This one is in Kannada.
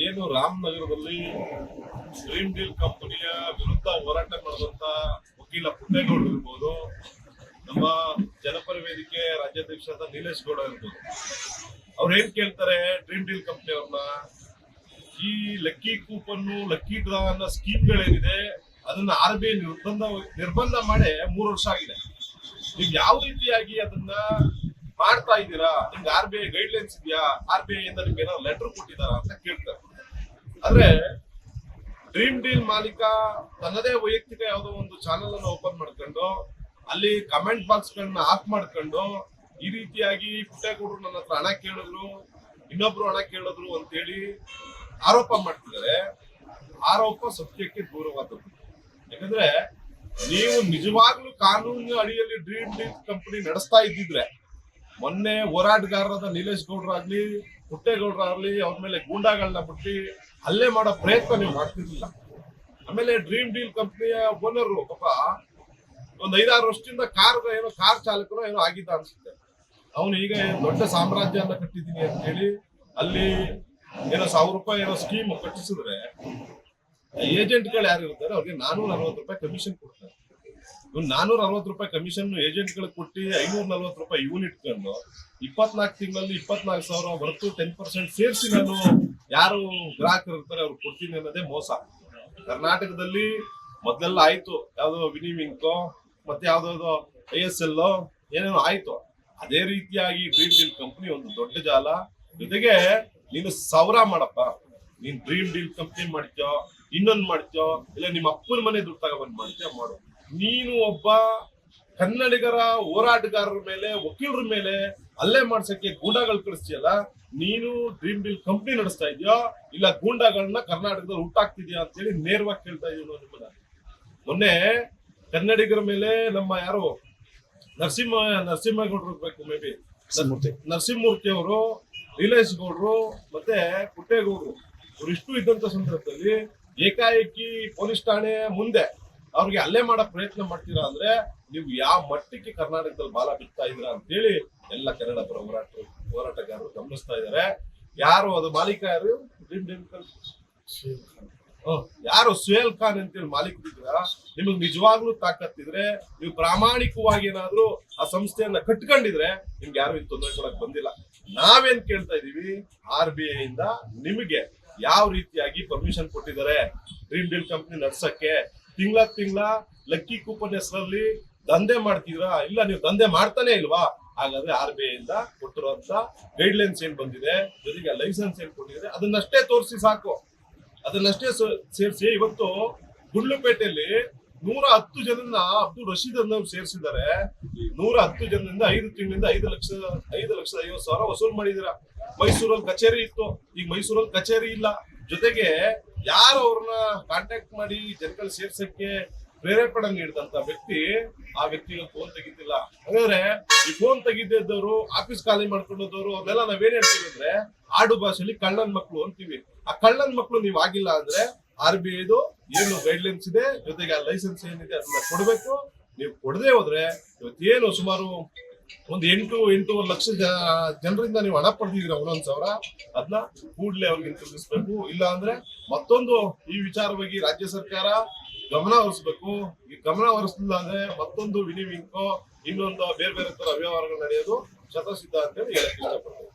ಏನು ರಾಮನಗರದಲ್ಲಿ ಡ್ರೀಮ್ ಡೀಲ್ ಕಂಪನಿಯ ವಿರುದ್ಧ ಹೋರಾಟ ಮಾಡಿದಂತ ವಕೀಲ ಪುಟ್ಟೇಗೌಡರು ಇರ್ಬೋದು, ನಮ್ಮ ಜನಪರ ವೇದಿಕೆ ರಾಜ್ಯಾಧ್ಯಕ್ಷರಾದ ನೀಲೇಶ್ ಗೌಡ ಇರ್ಬೋದು. ಅವ್ರು ಏನ್ ಕೇಳ್ತಾರೆ ಡ್ರೀಮ್ ಡೀಲ್ ಕಂಪನಿ ಅವ್ರನ್ನ, ಈ ಲಕ್ಕಿ ಕೂಪನ್ ಲಕ್ಕಿ ಡ್ರಾ ಅನ್ನೋ ಸ್ಕೀಮ್ಗಳೇನಿದೆ ಅದನ್ನ RBI ನಿರ್ಬಂಧ ಮಾಡಿ 3 ವರ್ಷ ಆಗಿದೆ. ನೀವು ಯಾವ ರೀತಿಯಾಗಿ ಅದನ್ನ ಮಾಡ್ತಾ ಇದ್ದೀರಾ? ನಿಮ್ಗೆ RBI ಗೈಡ್ಲೈನ್ಸ್ ಇದೆಯಾ? RBI ಇಂದ ನಿಮ್ಗೆ ಏನಾದ್ರು ಲೆಟರ್ ಕೊಟ್ಟಿದಾರ ಅಂತ ಕೇಳ್ತಾರೆ. ಆದ್ರೆ ಡ್ರೀಮ್ ಡೀಲ್ ಮಾಲೀಕ ತನ್ನದೇ ವೈಯಕ್ತಿಕ ಯಾವುದೋ ಒಂದು ಚಾನೆಲ್ ಅನ್ನು ಓಪನ್ ಮಾಡ್ಕೊಂಡು ಅಲ್ಲಿ ಕಮೆಂಟ್ ಬಾಕ್ಸ್ ಗಳನ್ನ ಆಫ್ ಮಾಡ್ಕೊಂಡು ಈ ರೀತಿಯಾಗಿ ಪುಟ್ಟೇಗೌಡರು ನನ್ನ ಹತ್ರ ಹಣ ಕೇಳಿದ್ರು, ಇನ್ನೊಬ್ರು ಹಣ ಕೇಳಿದ್ರು ಅಂತೇಳಿ ಆರೋಪ ಮಾಡ್ತಿದ್ದಾರೆ. ಆರೋಪ ಸತ್ಯಕ್ಕೆ ದೂರವಾದದ್ದು. ಯಾಕಂದ್ರೆ ನೀವು ನಿಜವಾಗ್ಲೂ ಕಾನೂನಿನ ಅಡಿಯಲ್ಲಿ ಡ್ರೀಮ್ ಡೀಲ್ ಕಂಪನಿ ನಡೆಸ್ತಾ ಇದ್ದಿದ್ರೆ ಮೊನ್ನೆ ಹೋರಾಟಗಾರರಾದ ನೀಲೇಶ್ ಗೌಡ್ರಾಗ್ಲಿ ಪುಟ್ಟೇಗೌಡರಾಗ್ಲಿ ಅವ್ರ ಮೇಲೆ ಗೂಂಡಾಗಳನ್ನ ಬಿಟ್ಟು ಹಲ್ಲೆ ಮಾಡೋ ಪ್ರಯತ್ನ ನೀವು ಮಾಡ್ತಿರ್ಲಿಲ್ಲ. ಆಮೇಲೆ ಡ್ರೀಮ್ ಡೀಲ್ ಕಂಪನಿಯ ಓನರ್ ಪಾಪ ಒಂದ್ 5-6 ವರ್ಷದಿಂದ ಕಾರ್ ಚಾಲಕರು ಏನೋ ಆಗಿದ್ದ ಅನ್ಸುತ್ತೆ. ಅವನು ಈಗ ದೊಡ್ಡ ಸಾಮ್ರಾಜ್ಯನ ಕಟ್ಟಿದ್ದೀನಿ ಅಂತ ಹೇಳಿ ಅಲ್ಲಿ ಏನೋ 1000 ರೂಪಾಯಿ ಏನೋ ಸ್ಕೀಮ್ ಕಟ್ಟಿಸಿದ್ರೆ ಏಜೆಂಟ್ಗಳು ಯಾರು ಇರ್ತಾರೆ ಅವ್ರಿಗೆ 440 ರೂಪಾಯಿ ಕಮಿಷನ್ ಕೊಡ್ತಾರೆ. ಇವ್ನು 460 ರೂಪಾಯಿ ಕಮಿಷನ್ ಏಜೆಂಟ್ಗಳಿಗೆ ಕೊಟ್ಟು 540 ರೂಪಾಯಿ ಇವನ್ ಇಟ್ಕೊಂಡು 24 ತಿಂಗಳಲ್ಲಿ 24,000 ಹೊರತು 10% ಸೇರಿಸಿ ನಾನು ಯಾರು ಗ್ರಾಹಕರು ಇರ್ತಾರೆ ಅವ್ರು ಕೊಡ್ತೀನಿ ಅನ್ನೋದೇ ಮೋಸ. ಕರ್ನಾಟಕದಲ್ಲಿ ಮೊದಲೆಲ್ಲ ಆಯ್ತು, ಯಾವ್ದೋ ವಿನಿವಿಂಕೋ ಮತ್ತೆ ಯಾವ್ದಾವ್ದೋ ISL ಏನೇನೋ ಆಯ್ತು. ಅದೇ ರೀತಿಯಾಗಿ ಡ್ರೀಮ್ ಡೀಲ್ ಕಂಪನಿ ಒಂದು ದೊಡ್ಡ ಜಾಲ. ಜೊತೆಗೆ ನೀನು ಸಾವಿರ ಮಾಡಪ್ಪ, ನೀನ್ ಡ್ರೀಮ್ ಡೀಲ್ ಕಂಪನಿ ಮಾಡ್ತೀಯೋ ಇನ್ನೊಂದ್ ಮಾಡ್ತೀಯೋ ಇಲ್ಲ ನಿಮ್ಮ ಅಪ್ಪನ ಮನೆ ದುಡ್ಡು ತಗೊಬಂದ್ ಮಾಡ್ತೀಯೋ ಮಾಡು. ನೀನು ಒಬ್ಬ ಕನ್ನಡಿಗರ ಹೋರಾಟಗಾರರ ಮೇಲೆ ವಕೀಲರ ಮೇಲೆ ಹಲ್ಲೆ ಮಾಡ್ಸಕ್ಕೆ ಗೂಂಡಾಗಳು ಕಳಿಸ್ತೀಯಲ್ಲ, ನೀನು ಡ್ರೀಮ್ ಡೀಲ್ ಕಂಪನಿ ನಡೆಸ್ತಾ ಇದೆಯೋ ಇಲ್ಲ ಗೂಂಡಾಗಳನ್ನ ಕರ್ನಾಟಕದಲ್ಲಿ ಹುಟ್ಟಾಕ್ತಿದ್ಯಾ ಅಂತ ಹೇಳಿ ನೇರವಾಗಿ ಕೇಳ್ತಾ ಇದೀವಿ ನಾವು ನಿಮ್ಮನ್ನ. ಮೊನ್ನೆ ಕನ್ನಡಿಗರ ಮೇಲೆ ನಮ್ಮ ಯಾರು ನರಸಿಂಹಗೌಡರು ಇರ್ಬೇಕು, ಮೇ ಬಿ ನರಸಿಂಹಮೂರ್ತಿ ಅವರು, ನೀಲೇಶ್ ಗೌಡ್ರು ಮತ್ತೆ ಪುಟ್ಟೇಗೌಡರು ಇವರಿಷ್ಟು ಇದ್ದಂತ ಸಂದರ್ಭದಲ್ಲಿ ಏಕಾಏಕಿ ಪೊಲೀಸ್ ಠಾಣೆ ಮುಂದೆ ಅವ್ರಿಗೆ ಹಲ್ಲೆ ಮಾಡೋ ಪ್ರಯತ್ನ ಮಾಡ್ತೀರಾ ಅಂದ್ರೆ ನೀವು ಯಾವ ಮಟ್ಟಕ್ಕೆ ಕರ್ನಾಟಕದಲ್ಲಿ ಬಾಲ ಬಿಡ್ತಾ ಇದ್ದೀರಾ ಅಂತ ಹೇಳಿ ಎಲ್ಲ ಕನ್ನಡ ಪರ ಹೋರಾಟಗಾರರು ಗಮನಿಸ್ತಾ ಇದ್ದಾರೆ. ಯಾರು ಅದು ಮಾಲೀಕ ಯಾರು? ಡ್ರೀಮ್ ಡೀಲ್ ಯಾರು? ಸುಹೇಲ್ ಖಾನ್ ಅಂತೇಳಿ ಮಾಲೀಕರಿದ್ರ. ನಿಮಗ್ ನಿಜವಾಗ್ಲೂ ತಾಕತ್ತಿದ್ರೆ ನೀವು ಪ್ರಾಮಾಣಿಕವಾಗಿ ಏನಾದ್ರು ಆ ಸಂಸ್ಥೆಯನ್ನ ಕಟ್ಕೊಂಡಿದ್ರೆ ನಿಮ್ಗೆ ಯಾರು ಇದು ತೊಂದರೆ ಕೊಡಕ್ ಬಂದಿಲ್ಲ. ನಾವೇನ್ ಕೇಳ್ತಾ ಇದೀವಿ, RBI ಇಂದ ನಿಮಗೆ ಯಾವ ರೀತಿಯಾಗಿ ಪರ್ಮಿಷನ್ ಕೊಟ್ಟಿದ್ದಾರೆ ಡ್ರೀಮ್ ಡೀಲ್ ಕಂಪನಿ ನಡ್ಸಕ್ಕೆ? ತಿಂಗಳ ಲಕ್ಕಿ ಕೂಪನ್ ಹೆಸರಲ್ಲಿ ದಂಧೆ ಮಾಡ್ತಿದ್ರಾ? ಇಲ್ಲ ನೀವು ದಂಧೆ ಮಾಡ್ತಾನೆ ಇಲ್ವಾ? ಹಾಗಾದ್ರೆ RBI ಇಂದ ಕೊಟ್ಟಿರುವಂತ ಗೈಡ್ಲೈನ್ಸ್ ಏನ್ ಬಂದಿದೆ, ಜೊತೆಗೆ ಲೈಸೆನ್ಸ್ ಏನ್ ಕೊಟ್ಟಿದೆ ಅದನ್ನಷ್ಟೇ ತೋರಿಸಿ ಸಾಕು. ಅದನ್ನಷ್ಟೇ ಸೇರಿಸಿ ಇವತ್ತು ಗುಂಡ್ಲುಪೇಟೆಯಲ್ಲಿ 110 ಜನನ್ನ ಅಬ್ದುಲ್ ರಶೀದ್ ಅನ್ನೋರು ಸೇರಿಸಿದ್ದಾರೆ. 110 ಜನರಿಂದ 5 ತಿಂಗಳಿಂದ 5,50,000 ವಸೂಲ್ ಮಾಡಿದಿರ. ಮೈಸೂರಲ್ಲಿ ಕಚೇರಿ ಇತ್ತು, ಈಗ ಮೈಸೂರಲ್ಲಿ ಕಚೇರಿ ಇಲ್ಲ. ಜೊತೆಗೆ ಯಾರು ಅವ್ರನ್ನ ಕಾಂಟ್ಯಾಕ್ಟ್ ಮಾಡಿ ಜನಗಳು ಸೇರ್ಸಕ್ಕೆ ಪ್ರೇರೇಪಣೆ ನೀಡಿದಂತ ವ್ಯಕ್ತಿ, ಆ ವ್ಯಕ್ತಿಗೆ ಫೋನ್ ತೆಗಿತಿಲ್ಲ. ಹಾಗಾದ್ರೆ ಈ ಫೋನ್ ತೆಗಿದ್ದವರು, ಆಫೀಸ್ ಖಾಲಿ ಮಾಡ್ಕೊಂಡದವರು ಅವ್ರನ್ನೆಲ್ಲ ನಾವೇನ್ ಹೇಳ್ತೀವಿ ಅಂದ್ರೆ ಆಡು ಭಾಷೆಯಲ್ಲಿ ಕಳ್ಳನ್ ಮಕ್ಳು ಅಂತೀವಿ. ಆ ಕಳ್ಳನ್ ಮಕ್ಳು ನೀವು ಆಗಿಲ್ಲ ಅಂದ್ರೆ RBIದು ಏನು ಗೈಡ್ಲೈನ್ಸ್ ಇದೆ, ಜೊತೆಗೆ ಆ ಲೈಸೆನ್ಸ್ ಏನಿದೆ ಅದನ್ನ ಕೊಡ್ಬೇಕು. ನೀವು ಕೊಡದೆ ಹೋದ್ರೆ ಇವತ್ತೇನು ಸುಮಾರು ಒಂದು 8-8.5 ಲಕ್ಷ ಜನರಿಂದ ನೀವು ಹಣ ಪಡೆದಿದ್ದೀರ 1,000, ಅದನ್ನ ಕೂಡ್ಲೆ ಅವ್ರಿಗೆ ಹಿಂತಿರುಗಿಸ್ಬೇಕು. ಇಲ್ಲ ಅಂದ್ರೆ ಮತ್ತೊಂದು ಈ ವಿಚಾರವಾಗಿ ರಾಜ್ಯ ಸರ್ಕಾರ ಗಮನ ಹರಿಸ್ಬೇಕು. ಈ ಗಮನ ಹರಿಸಲಿಲ್ಲ ಅಂದ್ರೆ ಮತ್ತೊಂದು ವಿನಿವಿಂಕೋ ಇನ್ನೊಂದು ಬೇರೆ ಬೇರೆ ತರ ಅವ್ಯವಹಾರಗಳು ನಡೆಯೋದು ಶತಸಿದ್ಧ ಅಂತ ಹೇಳಿ ಹೇಳಕ್ ಇಷ್ಟಪಡ್ತೀನಿ.